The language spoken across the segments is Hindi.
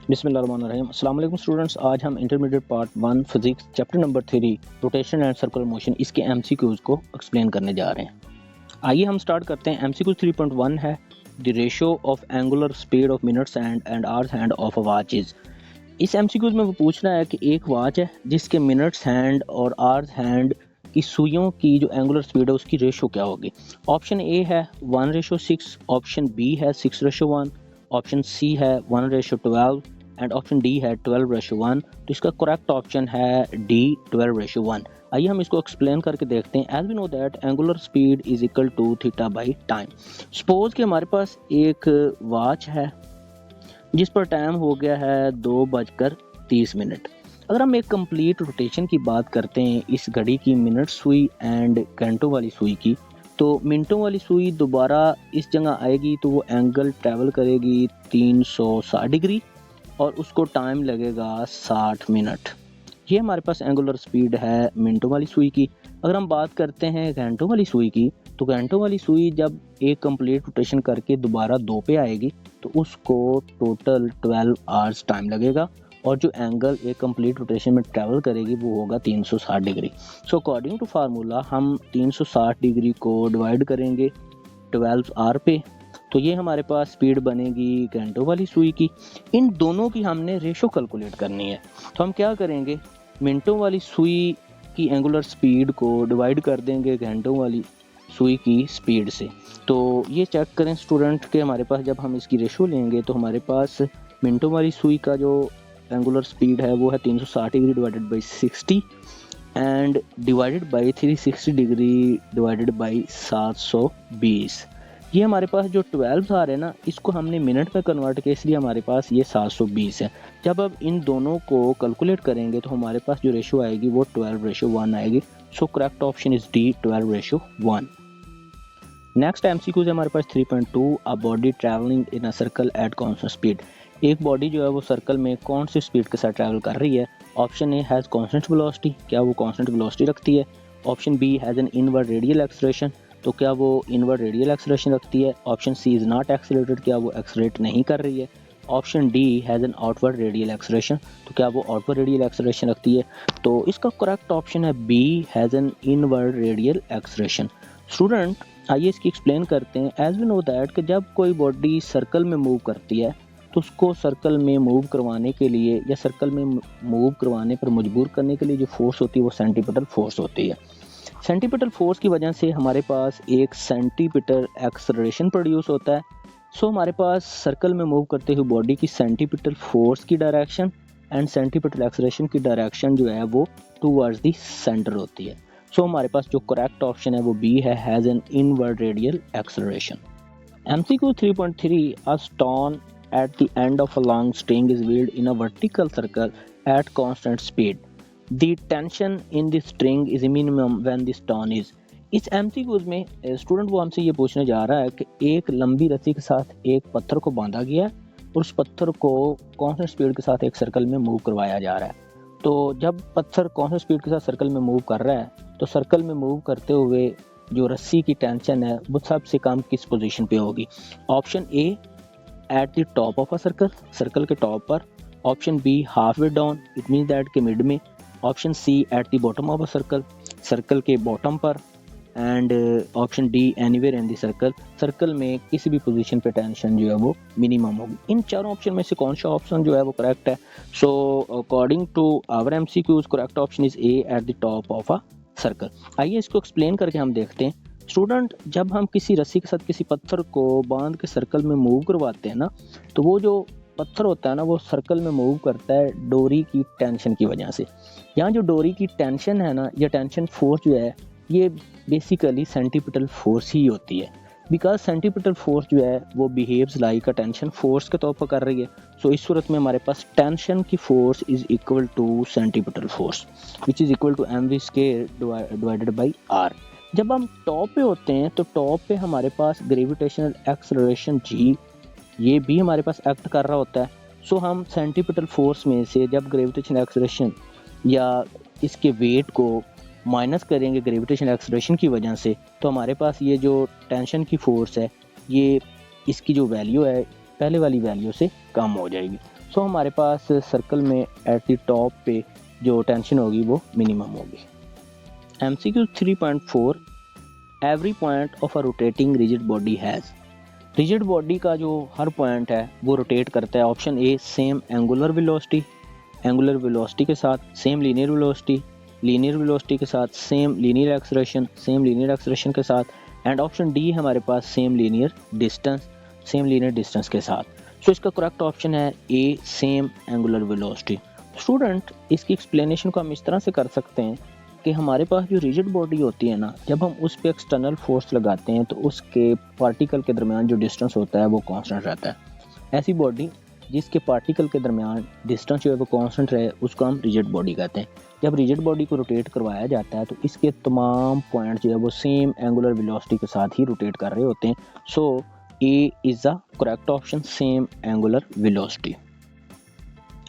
बिस्मिल्लाहिर्रहमानिर्रहीम। अस्सलाम वालेकुम स्टूडेंट्स, आज हम intermediate part 1 physics chapter number 3 rotation and circular motion इसके एमसीक्यूज को एक्सप्लेन करने जा रहे हैं। आइए हम स्टार्ट करते हैं। एमसीक्यू 3.1 है the ratio of angular speed of minutes and hours hand of a watch is. इस एमसीक्यूज में वो पूछ रहा है कि एक वॉच है जिसके मिनट्स हैंड और आवर्स हैंड की सुइयों की जो एंगुलर स्पीड है उसकी रेशो क्या होगी। ऑप्शन ए है 1:6, ऑप्शन बी है 6:1, ऑप्शन सी है 1:12 एंड ऑप्शन डी है 12:1। तो इसका करेक्ट ऑप्शन है डी 12:1। आइए हम इसको एक्सप्लेन करके देखते हैं। As we know that angular speed is equal to theta by time. Suppose कि हमारे पास एक वॉच है जिस पर टाइम हो गया है 2:30। अगर हम एक कंप्लीट रोटेशन की बात करते हैं इस घड़ी की मिनट सुई एंड घंटों वाली सुई की, तो मिनटों वाली सुई दोबारा इस जगह आएगी तो वो एंगल ट्रैवल करेगी 360 डिग्री और उसको टाइम लगेगा 60 मिनट। ये हमारे पास एंगुलर स्पीड है मिनटों वाली सुई की। अगर हम बात करते हैं घंटों वाली सुई की, तो घंटों वाली सुई जब एक कंप्लीट रोटेशन करके दोबारा 2 पे आएगी तो उसको टोटल 12 आवर्स टाइम लगेगा और जो एंगल एक कंप्लीट रोटेशन में ट्रैवल करेगी वो होगा 360 degree. So according to formula हम 360 डिग्री को डिवाइड करेंगे 12 आवर पे, तो ये हमारे पास स्पीड बनेगी घंटों वाली सुई की। इन दोनों की हमने रेशो कैलकुलेट करनी है, तो हम क्या करेंगे, मिनटों वाली सुई की एंगुलर स्पीड को डिवाइड कर देंगे घंटों वाली सुई की स्पीड से। तो ये चेक करें स्टूडेंट के हमारे पास जब हम इसकी रेशो लेंगे तो हमारे पास मिनटों वाली सुई का जो एंगुलर स्पीड है वो है 360 degree divided by 60 and divided by 360 degree divided by 720। ये हमारे पास जो 12 आर है ना, इसको हमने मिनट में कन्वर्ट किया इसलिए हमारे पास ये 720 है। जब अब इन दोनों को कैलकुलेट करेंगे तो हमारे पास जो रेशो आएगी वो 12:1 आएगी। So correct option is D 12:1। Next MCQ है हमारे पास 3.2 a body travelling in a circle at constant speed. एक बॉडी जो है वो सर्कल में कौन सी स्पीड के साथ ट्रैवल कर रही है। Option A has constant velocity, क्या वो कांस्टेंट वेलोसिटी रखती है। Option B has an inward radial acceleration, तो क्या वो इनवर्ड रेडियल एक्सेलरेशन रखती है। Option C is not accelerated, क्या वो एक्सेलरेट नहीं कर रही है। Option D has an outward radial acceleration, तो क्या वो आउटवर्ड रेडियल एक्सेलरेशन रखती है। तो इसका करेक्ट ऑप्शन है B has an inward radial acceleration. Student आइए इसकी एक्सप्लेन करते हैं। एज वी नो दैट कि जब कोई बॉडी सर्कल में मूव करती है तो उसको सर्कल में मूव करवाने के लिए या सर्कल में मूव करवाने पर मजबूर करने के लिए जो फोर्स होती है वो सेंटीपिटल फोर्स होती है। सेंटीपिटल फोर्स की वजह से हमारे पास एक सेंटीपिटल एक्सेलरेशन प्रोड्यूस होता है। सो हमारे पास सर्कल में मूव करते हुए बॉडी की सेंटीपिटल फोर्स की डायरेक्शन एंड सेंटीपिटल एक्सेलरेशन की डायरेक्शन जो है वो टूवर्ड्स द सेंटर होती है। सो हमारे पास जो करेक्ट ऑप्शन है वो बी है, has an inward radial acceleration. MCQ 3.3 a stone at the end of a long string is wheeled in a vertical circle at constant speed. The tension in the string is minimum when the stone is. इस MCQ में स्टूडेंट वो हमसे ये पूछने जा रहा है कि एक लंबी रस्सी के साथ एक पत्थर को बांधा गया है और उस पत्थर को कांस्टेंट स्पीड के साथ एक सर्कल में मूव करवाया जा रहा है। तो जब पत्थर कांस्टेंट स्पीड के साथ सर्कल में मूव कर रहा है तो सर्कल में मूव करते हुए जो रस्सी की टेंशन है वो सबसे कम किस पोजीशन पे होगी। Option A at the top of a circle, circle के टॉप पर। Option B halfway down, it means that के मिड में। Option C at the bottom of a circle, circle के बॉटम पर। And option D anywhere in the circle, circle में किसी भी पोजीशन पे टेंशन जो है वो मिनिमम होगी। इन चारों ऑप्शन में से कौन सा ऑप्शन जो है वो करेक्ट है। So according to our MCQs correct option is A at the top of a circle. आइए इसको एक्सप्लेन करके हम देखते हैं। स्टूडेंट जब हम किसी रस्सी के साथ किसी पत्थर को बांध के सर्कल में मूव करवाते हैं ना, तो वो जो पत्थर होता है ना वो सर्कल में मूव करता है डोरी की टेंशन की वजह से। यहाँ जो डोरी की टेंशन है ना, या टेंशन फोर्स जो है, ये बेसिकली सेंटीपिटल फोर्स ही होती है। बिकॉज सेंटीपिटल फोर्स जो है वो बिहेव्स लाइक अ टेंशन फोर्स के तौर पर कर रही है। सो इस सूरत में हमारे पास टेंशन की force is equal to centripetal force which is equal to mv square divided by r। जब हम टॉप पे होते हैं तो टॉप पे हमारे पास ग्रेविटेशनल एक्सेलरेशन g ये भी हमारे पास एक्ट कर रहा होता है। सो हम सेंटीपिटल फोर्स में से जब ग्रेविटेशनल एक्सेलरेशन या इसके वेट को माइनस करेंगे ग्रेविटेशनल एक्सेलरेशन की वजह से, तो हमारे पास ये जो टेंशन की फोर्स है ये इसकी जो वैल्यू है पहले वाली वैल्यू से कम हो जाएगी। सो हमारे पास सर्कल में एट द टॉप पे जो टेंशन होगी वो मिनिमम होगी। MCQ 3.4 every point of a rotating rigid body has. Rigid body का जो हर पॉइंट है वो रोटेट करता है। ऑप्शन ए same angular velocity, angular velocity के साथ same linear velocity, linear velocity के साथ same linear acceleration, same linear acceleration के साथ, एंड ऑप्शन डी हमारे पास same linear distance, same linear distance के साथ। सो इसका करेक्ट ऑप्शन है ए सेम एंगुलर वेलोसिटी। स्टूडेंट इसकी एक्सप्लेनेशन को हम इस तरह से कर सकते हैं कि हमारे पास जो रिजिड बॉडी होती है ना, जब हम उस पर एक्सटर्नल फोर्स लगाते हैं तो उसके पार्टिकल के दरमियान जो डिस्टेंस होता है वो कांस्टेंट रहता है। ऐसी बॉडी जिसके पार्टिकल के दरमियान डिस्टेंस जो है वो कांस्टेंट रहे उसको हम रिजिड बॉडी कहते हैं। जब रिजिड बॉडी को रोटेट करवाया जाता है तो इसके तमाम पॉइंट जो है वो सेम एंगुलर वेलोसिटी के साथ ही रोटेट कर रहे होते हैं। So A is the correct option, same angular velocity.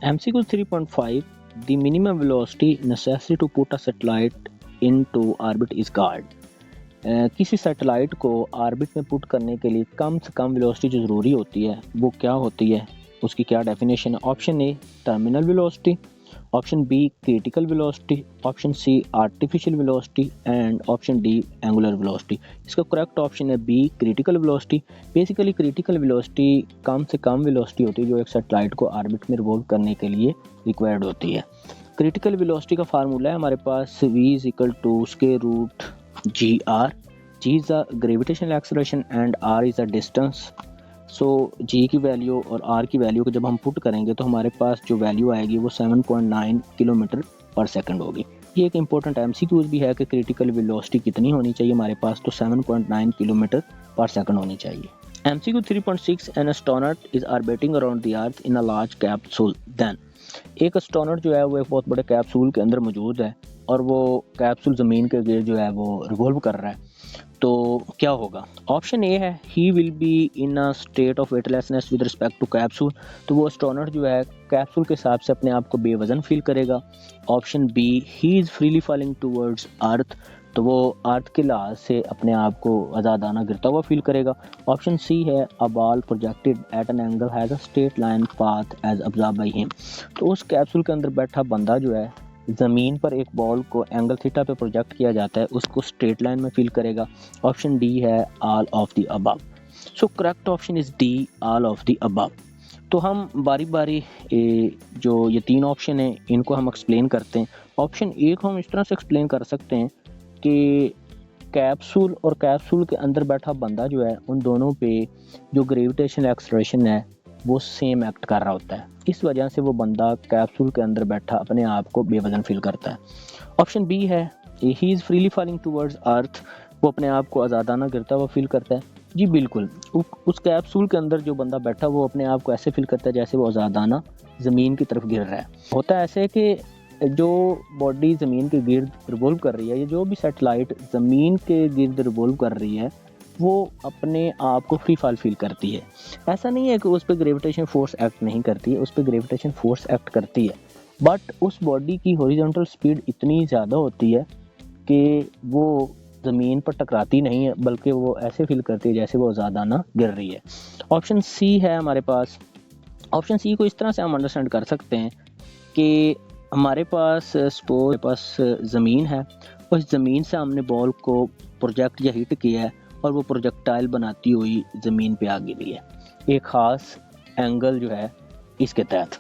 MCQ 3.5 The minimum velocity necessary to put a satellite into orbit is called। किसी सैटेलाइट को ऑर्बिट में पुट करने के लिए कम से कम वेलोसिटी जो ज़रूरी होती है वो क्या होती है, उसकी क्या डेफिनेशन है? Option A terminal velocity, option B critical velocity, option C artificial velocity and option D angular velocity. इसका करेक्ट ऑप्शन है B critical velocity. Basically critical velocity कम से कम वेलोसिटी होती है जो एक सैटेलाइट को ऑर्बिट में रिवॉल्व करने के लिए रिक्वायर्ड होती है। क्रिटिकल वेलोसिटी का फार्मूला है हमारे पास v is equal to square root G R. G is the gravitational acceleration and R is the distance. So G की वैल्यू और आर की वैल्यू को जब हम पुट करेंगे तो हमारे पास जो वैल्यू आएगी वो 7.9 किलोमीटर पर सेकंड होगी। ये एक इंपॉर्टेंट MCQs भी है कि क्रिटिकल वेलोसिटी कितनी होनी चाहिए हमारे पास, तो 7.9 किलोमीटर पर सेकंड होनी चाहिए। MCQ 3.6 an astronaut is orbiting around the earth in a large capsule then. एक एस्ट्रोनॉट जो है वो एक बहुत बड़े कैप्सूल के अंदर मौजूद है और वो कैप्सूल ज़मीन के गिर्द जो है वो रिवॉल्व कर रहा है, तो क्या होगा? ऑप्शन ए है he will be in a state of weightlessness with respect to capsule, तो वो एस्ट्रोनॉट जो है कैप्सूल के हिसाब से अपने आप को बेवजन फील करेगा। Option B he is freely falling towards earth, तो वो अर्थ के लिहाज से अपने आप को आज़ादाना गिरता हुआ फील करेगा। ऑप्शन सी है a ball projected at an angle has a straight line path as observe by him, तो उस कैप्सूल के अंदर बैठा बंदा जो है ज़मीन पर एक बॉल को एंगल थीटा पे प्रोजेक्ट किया जाता है, उसको स्ट्रेट लाइन में फील करेगा। ऑप्शन डी है all of the above. So correct option is D all of the above. तो हम बारी बारी जो ये तीन ऑप्शन हैं इनको हम एक्सप्लेन करते हैं। ऑप्शन ए को हम इस तरह से एक्सप्लेन कर सकते हैं कि कैप्सूल और कैप्सूल के अंदर बैठा बंदा जो है उन दोनों पे जो ग्रेविटेशनल एक्सेलरेशन है वो सेम एक्ट कर रहा होता है, इस वजह से वो बंदा कैप्सूल के अंदर बैठा अपने आप को बेवजन फील करता है। ऑप्शन बी है he is freely falling towards earth, वो अपने आप को आज़ादाना गिरता हुआ फील करता है। जी बिल्कुल, उस कैप्सूल के अंदर जो बंदा बैठा वो अपने आप को ऐसे फील करता है जैसे वो आज़ादाना ज़मीन की तरफ गिर रहा है। होता है ऐसे कि जो बॉडी ज़मीन के गिर्द रिवॉल्व कर रही है या जो भी सैटेलाइट ज़मीन के गिर्द रिवॉल्व कर रही है वो अपने आप को फ्री फॉल फील करती है। ऐसा नहीं है कि उस पर ग्रेविटेशन फोर्स एक्ट नहीं करती है, उस पर ग्रेविटेशन फोर्स एक्ट करती है, बट उस बॉडी की हॉरिजॉन्टल स्पीड इतनी ज़्यादा होती है कि वो ज़मीन पर टकराती नहीं है, बल्कि वो ऐसे फील करती है जैसे वो आज़ादाना गिर रही है। ऑप्शन सी है हमारे पास। ऑप्शन सी को इस तरह से हम अंडरस्टैंड कर सकते हैं कि हमारे पास सपोज पास ज़मीन है, उस ज़मीन से हमने बॉल को प्रोजेक्ट या हिट किया है और वो प्रोजेक्टाइल बनाती हुई ज़मीन पे आ गिरी है एक ख़ास एंगल जो है इसके तहत।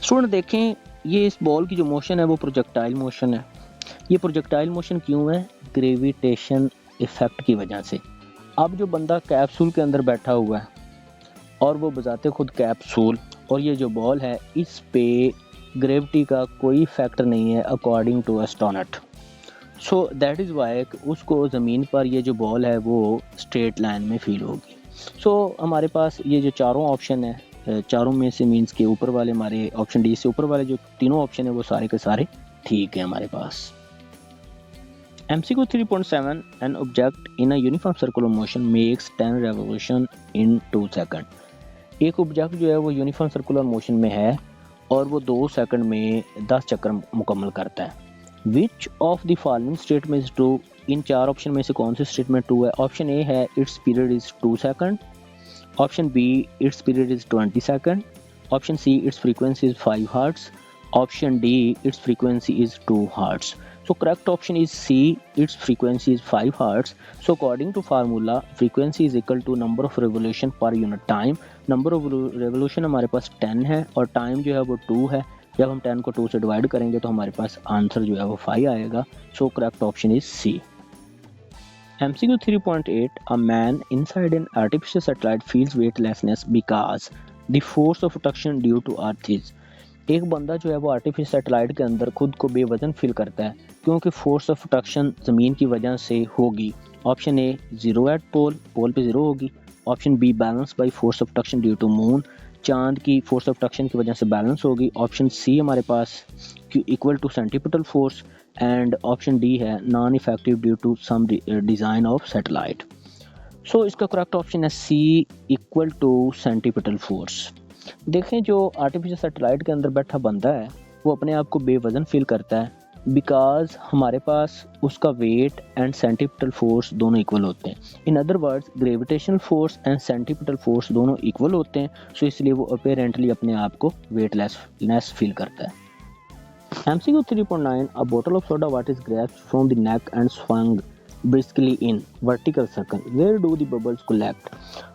स्टूडेंट देखें ये इस बॉल की जो मोशन है वो प्रोजेक्टाइल मोशन है। ये प्रोजेक्टाइल मोशन क्यों है? ग्रेविटेशन इफ़ेक्ट की वजह से। अब जो बंदा कैप्सूल के अंदर बैठा हुआ है और वो बजाते खुद कैप्सूल, और ये जो बॉल है इस पे ग्रेविटी का कोई फैक्टर नहीं है according to astronaut. So that is why उसको ज़मीन पर ये जो बॉल है वो स्ट्रेट लाइन में फील होगी। सो हमारे पास ये जो चारों ऑप्शन है, चारों में से मीन्स के ऊपर वाले हमारे ऑप्शन डी से ऊपर वाले जो तीनों ऑप्शन है वो सारे के सारे ठीक है हमारे पास। MCQ 3.7 an object in a uniform circular motion makes 10 revolution in 2 second. एक ऑब्जेक्ट जो है वो यूनिफॉर्म सर्कुलर मोशन में है और वो 2 सेकंड में 10 चक्कर मुकम्मल करता है। Which of the following statement is true? इन चार ऑप्शन में से कौन सी स्टेटमेंट ट्रू है? ऑप्शन ए है its period is 2 second, option B its period is 20 second, Option C, its frequency is 5 Hz. Option D, its frequency is 2 Hz. So correct option is C, its frequency is 5 Hz. So according to formula, frequency is equal to number of revolution per unit time. Number of revolution हमारे पास 10 है और टाइम जो है वो 2 है. जब हम 10 को 2 से डिवाइड करेंगे तो हमारे पास आंसर जो है वो 5 आएगा. So correct option is C. MCQ 3.8, a man inside an artificial satellite feels weightlessness because the force of attraction due to earth is. एक बंदा जो है वो आर्टिफिशियल सैटेलाइट के अंदर खुद को बेवजन फील करता है क्योंकि फोर्स ऑफ अट्रैक्शन ज़मीन की वजह से होगी. ऑप्शन ए 0 एट पोल, पोल पे 0 होगी. Option B balance by force of attraction due to moon, चांद की फोर्स ऑफ अट्रैक्शन की वजह से बैलेंस होगी. ऑप्शन सी हमारे पास equal to centripetal force and option D है non effective due to some design of satellite. So इसका करेक्ट ऑप्शन है C, equal to centripetal force. देखें जो आर्टिफिशियल सैटेलाइट के अंदर बैठा बंदा है वो अपने आप को बेवजन फील करता है बिकॉज हमारे पास उसका वेट एंड सेंटीपिटल फोर्स दोनों इक्वल होते हैं. In other words gravitational force and centripetal force दोनों इक्वल होते हैं. सो इसलिए वो अपेरेंटली अपने आप को वेटलेस फील करता है. MCQ 3.9, a bottle of soda water is grasped from the neck and swung briskly in vertical circle. Where do the bubbles collect?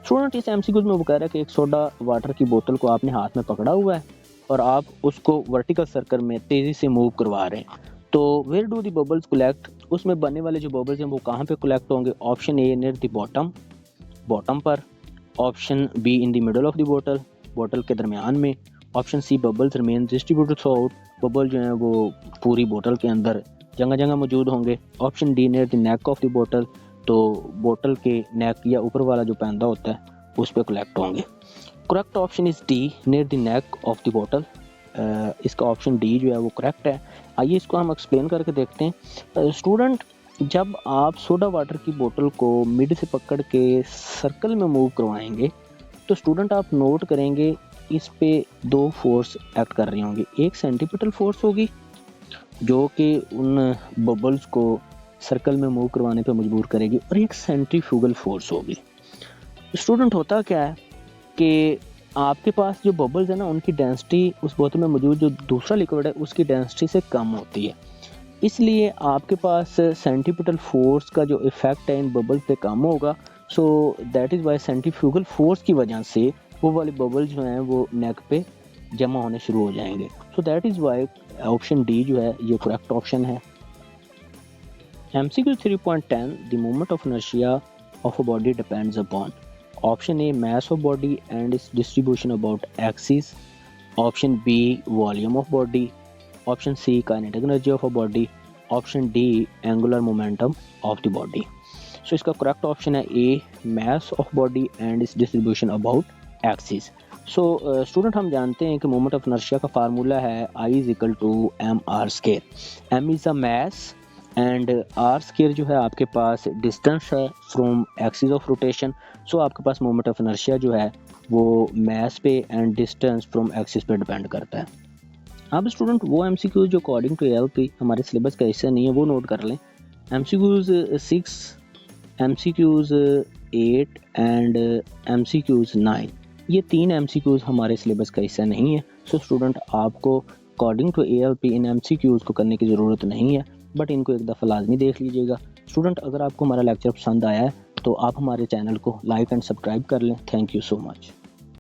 Student इस MCQ में वो कह रहा है कि एक सोडा वाटर की बोतल को आपने हाथ में पकड़ा हुआ है और आप उसको वर्टिकल सर्कल में तेज़ी से मूव करवा रहे हैं. तो where do the bubbles collect, उसमें बनने वाले जो बबल्स हैं वो कहाँ पे कलेक्ट होंगे. Option A near the bottom पर. Option B in the middle of the बोतल के दरमियान में. Option C bubbles remain distributed throughout, bubble जो है वो पूरी बोतल के अंदर जगह जगह मौजूद होंगे. Option D near the neck of the बोतल, तो बोतल के नेक या ऊपर वाला जो पैंदा होता है उस पर कलेक्ट होंगे. Correct option is D near the neck of the बोतल. इसका ऑप्शन डी जो है वो करेक्ट है. आइए इसको हम एक्सप्लेन करके देखते हैं. स्टूडेंट जब आप सोडा वाटर की बोतल को मिड से पकड़ के सर्कल में मूव करवाएंगे तो स्टूडेंट आप नोट करेंगे इस पे दो फोर्स एक्ट कर रही होंगी. एक सेंटीपिटल फोर्स होगी जो कि उन बबल्स को सर्कल में मूव करवाने पे मजबूर करेगी और एक सेंट्रीफ्यूगल फोर्स होगी. स्टूडेंट होता क्या है कि आपके पास जो बबल्स है ना उनकी डेंसिटी उस बोतल में मौजूद जो दूसरा लिक्विड है उसकी डेंसिटी से कम होती है, इसलिए आपके पास सेंट्रीपिटल फोर्स का जो इफेक्ट है इन बबल्स पे कम होगा. सो that is Y centrifugal force की वजह से वो वाले बबल्स जो हैं वो नेक पे जमा होने शुरू हो जाएंगे. सो that is why option D जो है ये करेक्ट ऑप्शन है. MCQ 3.10, the moment of inertia of a body depends upon. Option A mass of body and its distribution about axis. Option B volume of body. Option C kinetic energy of a body. Option D angular momentum of the body. So इसका correct option है A mass of body and its distribution about axis. So student हम जानते हैं कि moment of inertia का फार्मूला है I is equal to mr square. M is a mass and R square जो है आपके पास डिस्टेंस है from axis of rotation. So आपके पास मोमेंट ऑफ इनर्शिया जो है वो मैस पे एंड डिस्टेंस फ्रॉम एक्सिस पे डिपेंड करता है. अब स्टूडेंट वो MCQ जो अकॉर्डिंग टू ALP हमारे सिलेबस का हिस्सा नहीं है वो नोट कर लें. MCQs 6, MCQs 8 एंड MCQs 9, ये 3 MCQs हमारे सिलेबस का हिस्सा नहीं है. सो स्टूडेंट आपको अकॉर्डिंग टू ALP इन MCQs को करने की ज़रूरत नहीं है, बट इनको एक दफ़ा लाजमी देख लीजिएगा. स्टूडेंट अगर आपको हमारा लेक्चर पसंद आया है तो आप हमारे चैनल को लाइक एंड सब्सक्राइब कर लें. Thank you so much.